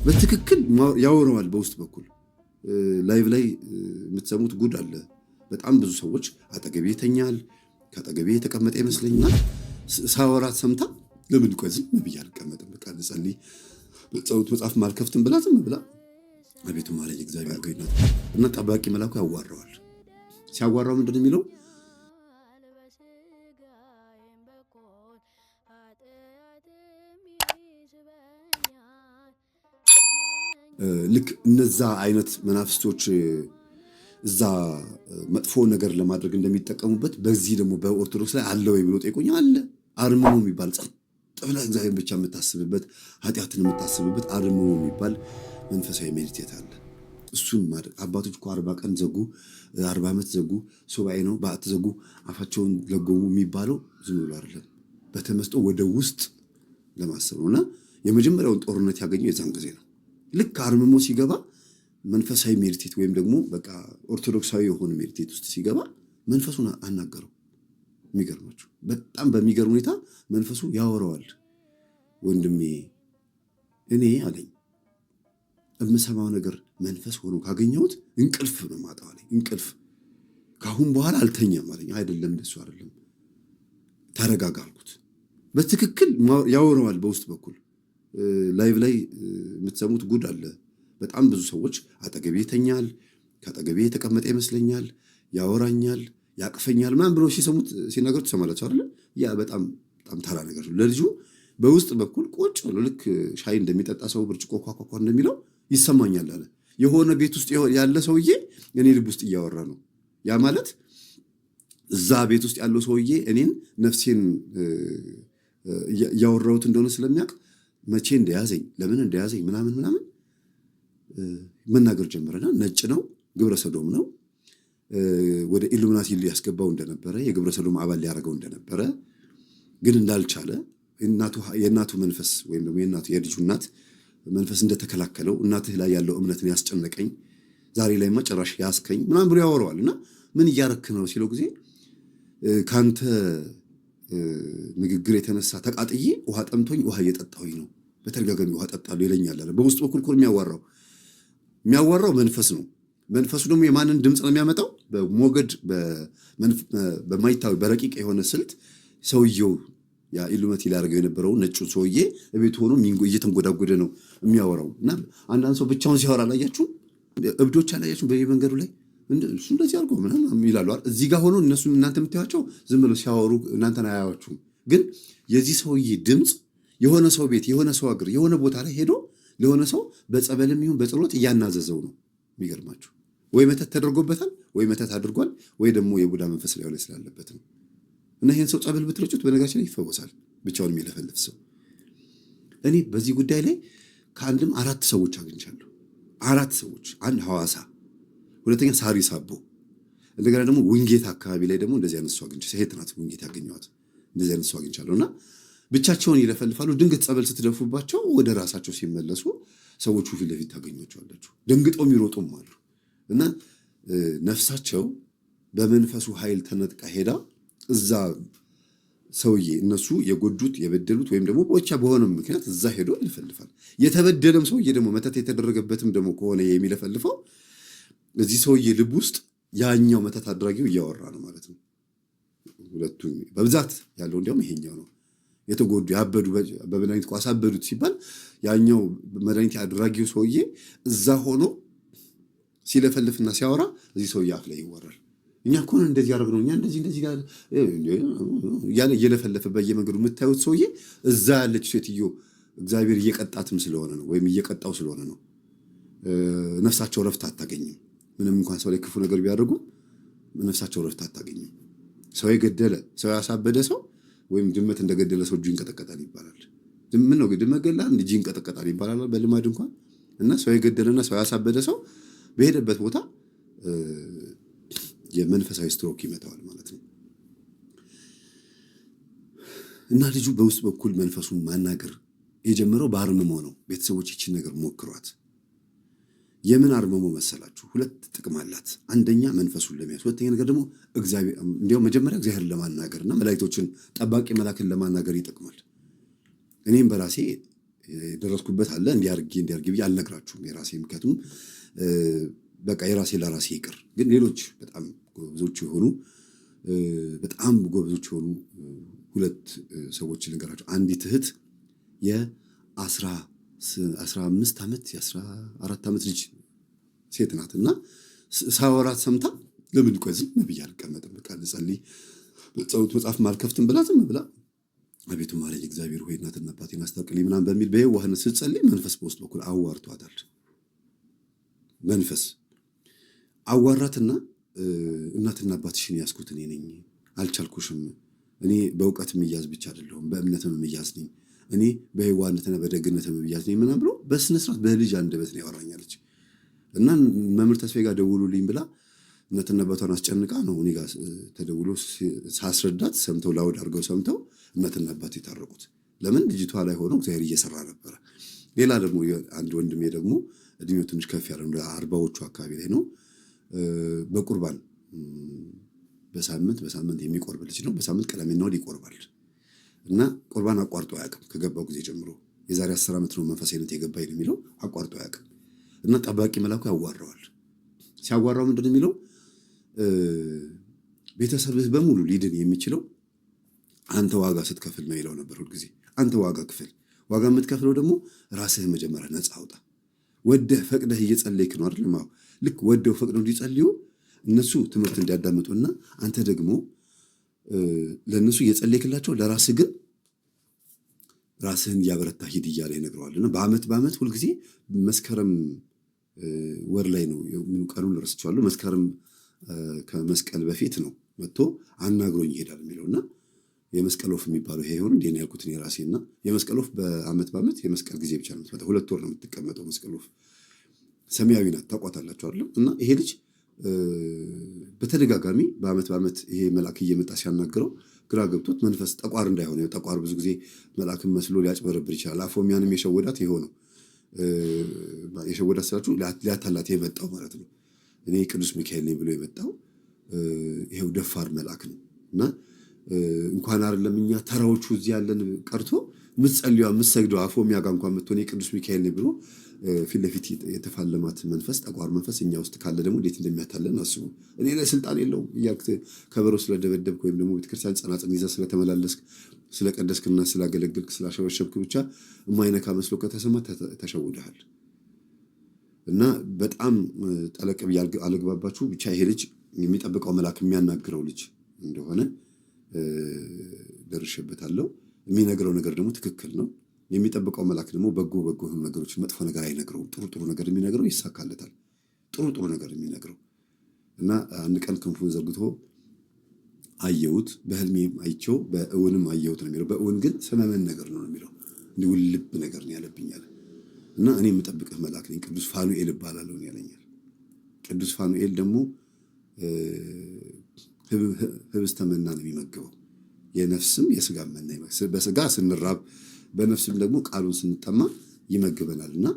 በትክክል ያወራዋል። በውስጥ በኩል ላይቭ ላይ የምትሰሙት ጉድ አለ። በጣም ብዙ ሰዎች አጠገቤ ይተኛል፣ ከአጠገቤ የተቀመጠ ይመስለኛል። ሳወራት ሰምታ ለምን ቆይ ዝም ብዬ አልቀመጥም፣ በቃ ልጸልይ ጸሎት መጽሐፍ ማልከፍትም ብላ ዝም ብላ አቤቱ ማረኝ እግዚአብሔር ገይናት እና ጠባቂ መልአኩ ያዋራዋል። ሲያዋራው ምንድን የሚለው ልክ እነዛ አይነት መናፍስቶች እዛ መጥፎ ነገር ለማድረግ እንደሚጠቀሙበት በዚህ ደግሞ በኦርቶዶክስ ላይ አለ ወይ ብሎ ጠይቆኝ አለ። አርምሞ የሚባል ጸጥ ብለህ እግዚአብሔር ብቻ የምታስብበት ኃጢአትን የምታስብበት አርምሞ የሚባል መንፈሳዊ ሜዲቴት አለ። እሱን ማድረግ አባቶች እኮ 40 ቀን ዘጉ፣ 40 ዓመት ዘጉ፣ ሱባኤ ነው በአት ዘጉ፣ አፋቸውን ለጎሙ የሚባለው ዝም ብሎ አይደለም፣ በተመስጦ ወደ ውስጥ ለማሰብ ነውና የመጀመሪያውን ጦርነት ያገኘው የዛን ጊዜ ነው። ልክ አርምሞ ሲገባ መንፈሳዊ ሜዲቴት ወይም ደግሞ በቃ ኦርቶዶክሳዊ የሆነ ሜዲቴት ውስጥ ሲገባ መንፈሱን አናገረው። የሚገርማችሁ በጣም በሚገርም ሁኔታ መንፈሱ ያወራዋል። ወንድሜ እኔ አለኝ የምሰማው ነገር መንፈስ ሆኖ ካገኘሁት እንቅልፍ ነው ማጣው አለኝ። እንቅልፍ ካሁን በኋላ አልተኛም አለኝ። አይደለም እንደሱ አይደለም፣ ተረጋጋ አልኩት። በትክክል ያወራዋል። በውስጥ በኩል ላይቭ ላይ የምትሰሙት ጉድ አለ። በጣም ብዙ ሰዎች አጠገቤ ይተኛል፣ ከአጠገቤ የተቀመጠ ይመስለኛል፣ ያወራኛል፣ ያቅፈኛል ምናምን ብሎ ሲሰሙት ሲናገሩ ትሰማላችሁ አይደል? ያ በጣም ተራ ነገር ነው። ለልጁ በውስጥ በኩል ቁጭ ብሎ ልክ ሻይ እንደሚጠጣ ሰው ብርጭቆ ኳኳኳ እንደሚለው ይሰማኛል አለ። የሆነ ቤት ውስጥ ያለ ሰውዬ እኔ ልብ ውስጥ እያወራ ነው። ያ ማለት እዛ ቤት ውስጥ ያለው ሰውዬ እኔን ነፍሴን እያወራሁት እንደሆነ ስለሚያውቅ መቼ እንደያዘኝ ለምን እንደያዘኝ ምናምን መናገር ጀመረና ነጭ ነው፣ ግብረ ሰዶም ነው፣ ወደ ኢሉሚናቲ ሊያስገባው እንደነበረ የግብረ ሰዶም አባል ሊያደርገው እንደነበረ ግን እንዳልቻለ የእናቱ መንፈስ ወይም ደግሞ የልጁ እናት መንፈስ እንደተከላከለው እናትህ ላይ ያለው እምነትን ያስጨነቀኝ ዛሬ ላይ መጨረሻ ያስከኝ ምናምን ብሎ ያወራዋል። እና ምን እያረክ ነው ሲለው ጊዜ ካንተ ንግግር የተነሳ ተቃጥዬ ውሃ ጠምቶኝ ውሃ እየጠጣሁኝ ነው፣ በተደጋጋሚ ውሃ ጠጣለሁ ይለኛል አለ። በውስጥ በኩል እኮ የሚያዋራው መንፈስ ነው። መንፈሱ ደግሞ የማንን ድምፅ ነው የሚያመጣው? በሞገድ በማይታወቅ በረቂቅ የሆነ ስልት ሰውየው ያ ኢሉሚናቲ ሊያደርገው የነበረው ነጩን ሰውዬ እቤት ሆኖ እየተንጎዳጎደ ነው የሚያወራው። እና አንዳንድ ሰው ብቻውን ሲያወራ አላያችሁም? እብዶች አላያችሁም? በየመንገዱ ላይ እሱ እንደዚህ አድርጎ ምናምን ይላሉ። እዚህ ጋር ሆኖ እነሱ እናንተ የምታዩቸው ዝም ብለው ሲያወሩ እናንተን አያዩአችሁም። ግን የዚህ ሰውዬ ድምፅ የሆነ ሰው ቤት የሆነ ሰው እግር የሆነ ቦታ ላይ ሄዶ ለሆነ ሰው በጸበልም ይሁን በጸሎት እያናዘዘው ነው። የሚገርማችሁ ወይ መተት ተደርጎበታል፣ ወይ መተት አድርጓል፣ ወይ ደግሞ የቡዳ መንፈስ ላይ ስላለበት ነው። እና ይህን ሰው ጸበል ብትረጩት በነገራችን ላይ ይፈወሳል፣ ብቻውን የሚለፈልፍ ሰው። እኔ በዚህ ጉዳይ ላይ ከአንድም 4 ሰዎች አግኝቻለሁ። 4 ሰዎች፣ አንድ ሐዋሳ፣ ሁለተኛ ሳሪስ አቦ፣ እንደገና ደግሞ ውንጌት አካባቢ ላይ ደግሞ እንደዚህ አይነት ሰው አግኝቻለሁ። ሴት ናት ውንጌት ያገኘኋት። እንደዚህ አይነት ሰው አግኝቻለሁ። እና ብቻቸውን ይለፈልፋሉ። ድንገት ጸበል ስትደፉባቸው ወደ ራሳቸው ሲመለሱ ሰዎቹ ፊት ለፊት ታገኟቸዋላችሁ። ደንግጠው የሚሮጡም አሉ። እና ነፍሳቸው በመንፈሱ ኃይል ተነጥቃ ሄዳ እዛ ሰውዬ እነሱ የጎዱት የበደሉት ወይም ደግሞ ብቻ በሆነ ምክንያት እዛ ሄዶ ይለፈልፋል። የተበደለም ሰውዬ ደግሞ መተት የተደረገበትም ደግሞ ከሆነ የሚለፈልፈው እዚህ ሰውዬ ልብ ውስጥ ያኛው መተት አድራጊው እያወራ ነው ማለት ነው። ሁለቱ በብዛት ያለው እንዲያውም ይሄኛው ነው። የተጎዱ ያበዱ በመድኃኒት ቋስ አበዱት ሲባል ያኛው መድኃኒት አድራጊው ሰውዬ እዛ ሆኖ ሲለፈልፍና ሲያወራ እዚህ ሰውዬ አፍ ላይ ይወራል። እኛ እኮ እንደዚህ ያደረግነው እኛ እንደዚህ ጋር ያለ እየለፈለፈ በየመንገዱ የምታዩት ሰውዬ እዛ ያለች ሴትዮ እግዚአብሔር እየቀጣትም ስለሆነ ነው፣ ወይም እየቀጣው ስለሆነ ነው። ነፍሳቸው ረፍት አታገኝም። ምንም እንኳን ሰው ላይ ክፉ ነገር ቢያደርጉ ነፍሳቸው ረፍት አታገኝም። ሰው የገደለ ሰው ያሳበደ ሰው ወይም ድመት እንደገደለ ሰው እጁ ይንቀጠቀጣል ይባላል። ምን ነው ድመት ገላ እጁ ይንቀጠቀጣል ይባላል በልማድ እንኳን። እና ሰው የገደለና ሰው ያሳበደ ሰው በሄደበት ቦታ የመንፈሳዊ ስትሮክ ይመታዋል ማለት ነው። እና ልጁ በውስጥ በኩል መንፈሱን ማናገር የጀመረው በአርምሞ ነው። ቤተሰቦች ይችን ነገር ሞክሯት። የምን አርምሞ መሰላችሁ? 2 ጥቅም አላት። አንደኛ መንፈሱን ለመያዝ፣ ሁለተኛ ነገር ደግሞ እንዲያው መጀመሪያ እግዚአብሔርን ለማናገርና መላእክቶችን ጠባቂ መላክን ለማናገር ይጠቅማል። እኔም በራሴ የደረስኩበት አለ። እንዲያርጌ ብዬ አልነግራችሁም የራሴ ምክንያቱም በቃ የራሴ ለራሴ ይቅር። ግን ሌሎች በጣም ጎበዞች የሆኑ ሁለት ሰዎች ልንገራቸው። አንዲት እህት የ15 ዓመት የ14 ዓመት ልጅ ሴት ናት እና ሳወራት ሰምታ ለምን ቆይ ዝም ብዬ አልቀመጥም በቃ ልጸልይ ጸሎት መጽሐፍ ማልከፍትም ብላ ዝም ብላ አቤቱ ማረኝ እግዚአብሔር ሆይ እናትና አባቴን አስታርቅልኝ ምናምን በሚል በየዋህነት ስትጸልይ መንፈስ በውስጥ በኩል አዋርቷታል። መንፈስ አዋራትና እናትና አባትሽን ያስኩት እኔ ነኝ፣ አልቻልኩሽም። እኔ በእውቀት የሚያዝ ብቻ አይደለሁም በእምነትም የሚያዝ ነኝ። እኔ በየዋህነትና በደግነትም የሚያዝ ነኝ ምናምን ብሎ በስነ ስርዓት በልጅ አንደበት ነው ያወራኛለች። እና መምህር ተስፋዬ ጋር ደውሉልኝ ብላ እናትና አባቷን አስጨንቃ ነው እኔ ጋር ተደውሎ ሳስረዳት ሰምተው ላውድ አድርገው ሰምተው እናትና አባት የታረቁት። ለምን ልጅቷ ላይ ሆኖ እግዚአብሔር እየሰራ ነበረ። ሌላ ደግሞ አንድ ወንድሜ ደግሞ እድሜው ትንሽ ከፍ ያለ 40ዎቹ አካባቢ ላይ ነው። በቁርባን በሳምንት የሚቆርብ ልጅ ነው። በሳምንት ቅዳሜና እሑድ ይቆርባል እና ቁርባን አቋርጦ አያውቅም ከገባው ጊዜ ጀምሮ። የዛሬ 10 ዓመት ነው መንፈሳዊነት የገባኝ የሚለው አቋርጦ አያውቅም። እና ጠባቂ መልአኩ ያዋራዋል። ሲያዋራው ምንድን ነው የሚለው? ቤተሰብህ በሙሉ ሊድን የሚችለው አንተ ዋጋ ስትከፍል ነው ይለው ነበር ሁልጊዜ። አንተ ዋጋ ክፍል። ዋጋ የምትከፍለው ደግሞ ራስህን መጀመሪያ ነፃ አውጣ። ወደህ ፈቅደህ እየጸለይክ ነው አይደል? ልክ ወደው ፈቅደው እንዲጸልዩ እነሱ ትምህርት እንዲያዳምጡና አንተ ደግሞ ለእነሱ እየጸለይክላቸው ለራስህ ግን ራስህን እያበረታ ሂድ እያለ ይነግረዋልና በዓመት ሁልጊዜ መስከረም ወር ላይ ነው ቀኑን ረስቼዋለሁ። መስከረም ከመስቀል በፊት ነው መጥቶ አናግሮኝ ይሄዳል የሚለውና የመስቀል ወፍ የሚባለው ይሄ ሆኖ እንዴ ነው ያልኩት እኔ ራሴና። የመስቀል ወፍ በዓመት የመስቀል ጊዜ ብቻ ነው የምትመጣው። 2 ወር ነው የምትቀመጠው መስቀል ወፍ። ሰማያዊ ናት ታውቋታላችሁ አይደል? እና ይሄ ልጅ በተደጋጋሚ በዓመት ይሄ መልአክ እየመጣ ሲያናግረው ግራ ገብቶት መንፈስ ጠቋር እንዳይሆነ ጠቋር ብዙ ጊዜ መልአክን መስሎ ሊያጭበረብር ይችላል። አፎሚያንም የሸወዳት ይሄው ነው። የሸወዳት ስላችሁ ሊያታላት የመጣው ማለት ነው። እኔ ቅዱስ ሚካኤል ነኝ ብሎ የመጣው ይሄው ደፋር መልአክ ነው። እና እንኳን አይደለም እኛ ተራዎቹ እዚህ ያለን ቀርቶ ምትጸልዩዋ ምትሰግደው አፎሚያ ጋር እንኳን የምትሆን የቅዱስ ሚካኤል ነኝ ብሎ ፊት ለፊት የተፋለማት መንፈስ ጠቋር መንፈስ እኛ ውስጥ ካለ ደግሞ እንዴት እንደሚያታለን አስቡ። እኔ ላይ ስልጣን የለውም እያልክ ከበሮ ስለደበደብክ ወይም ደግሞ ቤተክርስቲያን ጸናጽል ይዘህ ስለተመላለስክ ስለቀደስክና ስላገለግልክ ስላሸበሸብክ ብቻ የማይነካ መስሎ ከተሰማ ተሸውደሃል። እና በጣም ጠለቅ ብዬ አልግባባችሁ። ብቻ ይሄ ልጅ የሚጠብቀው መልአክ የሚያናግረው ልጅ እንደሆነ ደርሼበታለሁ። የሚነግረው ነገር ደግሞ ትክክል ነው። የሚጠብቀው መልአክ ደግሞ በጎ የሆኑ ነገሮችን መጥፎ ነገር አይነግረውም። ጥሩ ነገር የሚነግረው ይሳካለታል። ጥሩ ነገር የሚነግረው እና አንድ ቀን ክንፉን ዘርግቶ አየሁት፣ በህልሜም አይቼው በእውንም አየሁት ነው የሚለው። በእውን ግን ሰመመን ነገር ነው የሚለው። እንዲሁ ልብ ነገር ነው ያለብኛል። እና እኔ የምጠብቅህ መልአክ ነኝ፣ ቅዱስ ፋኑኤል እባላለሁ ያለኛል። ቅዱስ ፋኑኤል ደግሞ ህብስተ መና ነው የሚመግበው። የነፍስም የስጋ መና ይመግባል። በስጋ ስንራብ በነፍስም ደግሞ ቃሉን ስንጠማ ይመግበናል። እና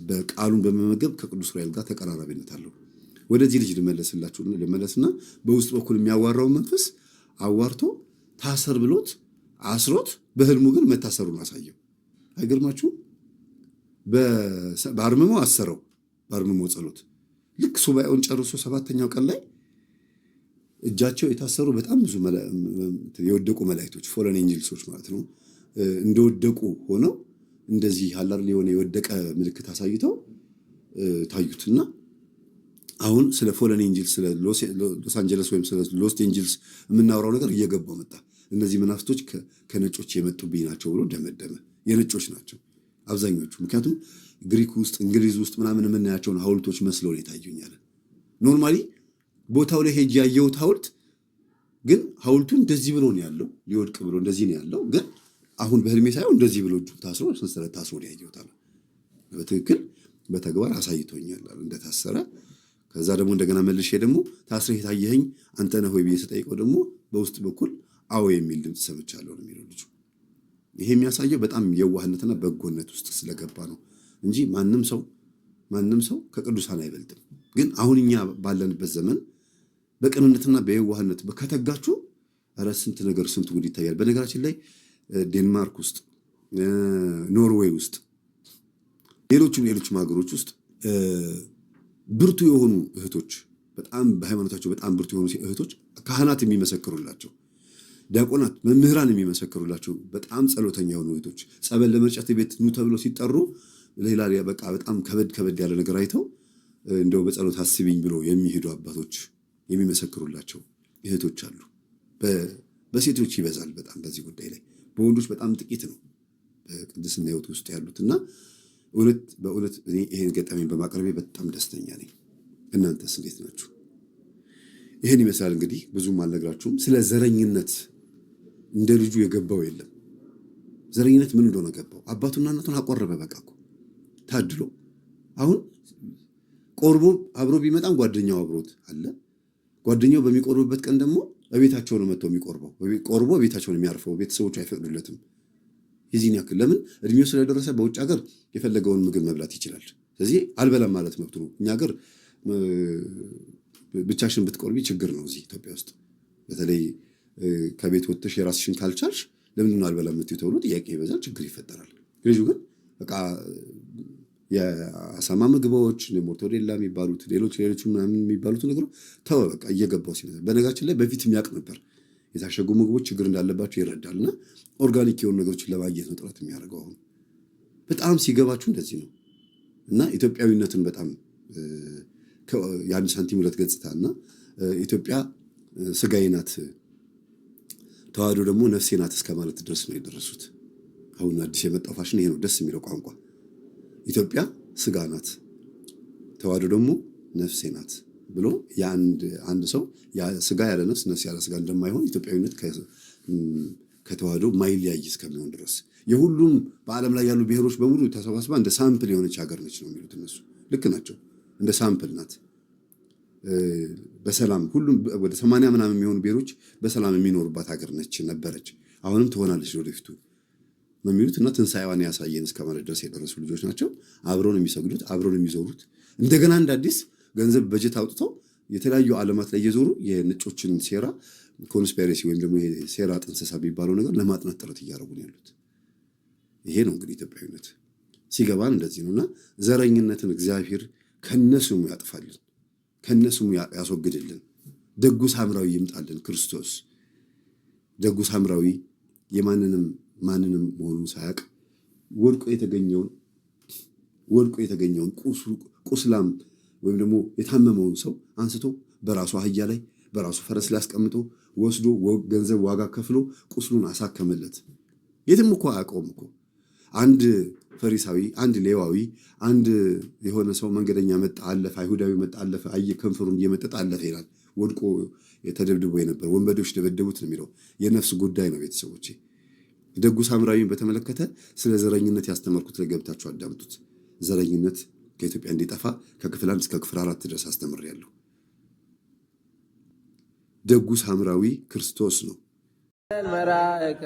በቃሉን በመመገብ ከቅዱስ ዑራኤል ጋር ተቀራራቢነት አለው። ወደዚህ ልጅ ልመለስና በውስጥ በኩል የሚያዋራውን መንፈስ አዋርቶ ታሰር ብሎት አስሮት በህልሙ ግን መታሰሩን አሳየው። አይገርማችሁም? በአርምሞ አሰረው። በአርምሞ ጸሎት ልክ ሱባኤውን ጨርሶ 7ኛው ቀን ላይ እጃቸው የታሰሩ በጣም ብዙ የወደቁ መላእክቶች ፎለን ኤንጅልሶች ማለት ነው እንደወደቁ ሆነው እንደዚህ ሐላር የሆነ የወደቀ ምልክት አሳይተው ታዩትና አሁን ስለ ፎለን ኤንጅልስ ስለ ሎስ አንጀለስ ወይም ስለ ሎስት ኤንጅልስ የምናወራው ነገር እየገባው መጣ። እነዚህ መናፍስቶች ከነጮች የመጡብኝ ናቸው ብሎ ደመደመ። የነጮች ናቸው አብዛኞቹ። ምክንያቱም ግሪክ ውስጥ እንግሊዝ ውስጥ ምናምን የምናያቸውን ሐውልቶች መስለው ነው የታዩኛል። ኖርማሊ ቦታው ላይ ሄጅ ያየሁት ሐውልት ግን ሐውልቱ እንደዚህ ብሎ ነው ያለው፣ ሊወድቅ ብሎ እንደዚህ ነው ያለው። ግን አሁን በህልሜ ሳይሆን እንደዚህ ብሎ እጁ ታስሮ ሰንሰለት ታስሮ ነው ያየሁት። በትክክል በተግባር አሳይቶኛል እንደታሰረ። ከዛ ደግሞ እንደገና መልሼ ደግሞ ታስረህ የታየኸኝ አንተ ነህ ወይ ብዬ ስጠይቀው ደግሞ በውስጥ በኩል አዎ የሚል ድምፅ ሰምቻለሁ ነው የሚለው ልጁ። ይሄ የሚያሳየው በጣም የዋህነትና በጎነት ውስጥ ስለገባ ነው እንጂ ማንም ሰው ከቅዱሳን አይበልጥም። ግን አሁን እኛ ባለንበት ዘመን በቅንነትና በየዋህነት ከተጋችሁ ኧረ ስንት ጉድ ይታያል። በነገራችን ላይ ዴንማርክ ውስጥ ኖርዌይ ውስጥ ሌሎችም ሀገሮች ውስጥ ብርቱ የሆኑ እህቶች በጣም በሃይማኖታቸው በጣም ብርቱ የሆኑ እህቶች ካህናት የሚመሰክሩላቸው ዲያቆናት መምህራን የሚመሰክሩላቸው በጣም ጸሎተኛ የሆኑ እህቶች ጸበል ለመርጨት ቤት ኑ ተብሎ ሲጠሩ ሌላ በቃ በጣም ከበድ ያለ ነገር አይተው እንደው በጸሎት አስቢኝ ብሎ የሚሄዱ አባቶች የሚመሰክሩላቸው እህቶች አሉ። በሴቶች ይበዛል በጣም በዚህ ጉዳይ ላይ፣ በወንዶች በጣም ጥቂት ነው በቅድስና ሕይወት ውስጥ ያሉትና በእውነት እኔ ይሄን ገጠመኝ በማቅረቤ በጣም ደስተኛ ነኝ። እናንተስ እንዴት ናችሁ? ይሄን ይመስላል እንግዲህ ብዙም አልነግራችሁም። ስለ ዘረኝነት እንደ ልጁ የገባው የለም። ዘረኝነት ምን እንደሆነ ገባው። አባቱና እናቱን አቆረበ። በቃ እኮ ታድሎ አሁን ቆርቦ አብሮ ቢመጣም ጓደኛው አብሮት አለ። ጓደኛው በሚቆርብበት ቀን ደግሞ በቤታቸው ነው መጥቶ የሚቆርበው። ቆርቦ ቤታቸው ነው የሚያርፈው። ቤተሰቦቹ አይፈቅዱለትም። የዚህን ያክል ለምን እድሜው ስለደረሰ በውጭ ሀገር የፈለገውን ምግብ መብላት ይችላል። ስለዚህ አልበላም ማለት መብቱ ነው። እኛ ሀገር ብቻሽን ብትቆርቢ ችግር ነው። እዚህ ኢትዮጵያ ውስጥ በተለይ ከቤት ወጥተሽ የራስሽን ካልቻልሽ ለምንድን ነው አልበላም የምትይው ተብሎ ጥያቄ ይበዛል፣ ችግር ይፈጠራል። ልጁ ግን በቃ የአሳማ ምግቦች ሞርቶዴላ የሚባሉት ሌሎች ምናምን የሚባሉት ነገሮች ተወ። በቃ እየገባው ሲመጣ በነጋችን ላይ በፊት የሚያውቅ ነበር። የታሸጉ ምግቦች ችግር እንዳለባቸው ይረዳል እና ኦርጋኒክ የሆኑ ነገሮችን ለማግኘት ነው ጥረት የሚያደርገው። አሁን በጣም ሲገባችሁ እንደዚህ ነው እና ኢትዮጵያዊነትን በጣም የአንድ ሳንቲም ሁለት ገጽታ እና ኢትዮጵያ ስጋዬ ናት ተዋህዶ ደግሞ ነፍሴ ናት እስከ ማለት ድረስ ነው የደረሱት። አሁን አዲስ የመጣው ፋሽን ይሄ ነው፣ ደስ የሚለው ቋንቋ። ኢትዮጵያ ስጋ ናት ተዋህዶ ደግሞ ነፍሴ ናት ብሎ አንድ ሰው ስጋ ያለ ነፍስ ነፍስ ያለ ስጋ እንደማይሆን ኢትዮጵያዊነት ከተዋህዶ ማይለያይ እስከሚሆን ድረስ የሁሉም በዓለም ላይ ያሉ ብሔሮች በሙሉ ተሰባስባ እንደ ሳምፕል የሆነች ሀገር ነች ነው የሚሉት እነሱ። ልክ ናቸው። እንደ ሳምፕል ናት። በሰላም ሁሉም ወደ 80 ምናምን የሚሆኑ ብሔሮች በሰላም የሚኖሩባት ሀገር ነች ነበረች፣ አሁንም ትሆናለች ወደፊቱ ነው የሚሉት እና ትንሣኤዋን ያሳየን እስከ ማለት ድረስ የደረሱ ልጆች ናቸው። አብረው ነው የሚሰግዱት፣ አብረው ነው የሚዞሩት። እንደገና እንደ አዲስ ገንዘብ በጀት አውጥተው የተለያዩ ዓለማት ላይ እየዞሩ የነጮችን ሴራ ኮንስፒሬሲ ወይም ደግሞ ሴራ ጥንሰሳ የሚባለው ነገር ለማጥናት ጥረት እያደረጉ ነው ያሉት። ይሄ ነው እንግዲህ ኢትዮጵያዊነት ሲገባን እንደዚህ ነው። እና ዘረኝነትን እግዚአብሔር ከነስሙ ያጥፋልን፣ ከነስሙ ያስወግድልን። ደጉ ሳምራዊ ይምጣልን ክርስቶስ። ደጉ ሳምራዊ የማንንም መሆኑን ሳያውቅ ወድቆ የተገኘውን ቁስላም ወይም ደግሞ የታመመውን ሰው አንስቶ በራሱ አህያ ላይ በራሱ ፈረስ ላይ አስቀምጦ ወስዶ ገንዘብ ዋጋ ከፍሎ ቁስሉን አሳከመለት። የትም እኮ አያውቀውም እኮ። አንድ ፈሪሳዊ፣ አንድ ሌዋዊ፣ አንድ የሆነ ሰው መንገደኛ መጣ አለፈ፣ አይሁዳዊ መጣ አለፈ፣ አየ ከንፈሩን እየመጠጠ አለፈ ይላል። ወድቆ ተደብድቦ የነበር ወንበዴዎች ደበደቡት ነው የሚለው። የነፍስ ጉዳይ ነው ቤተሰቦቼ። ደጉ ሳምራዊን በተመለከተ ስለ ዘረኝነት ያስተማርኩት ላይ ገብታችሁ አዳምጡት። ዘረኝነት ከኢትዮጵያ እንዲጠፋ ከክፍል 1 እስከ ክፍል 4 ድረስ አስተምሬያለሁ። ደጉ ሳምራዊ ክርስቶስ ነው። መራእከ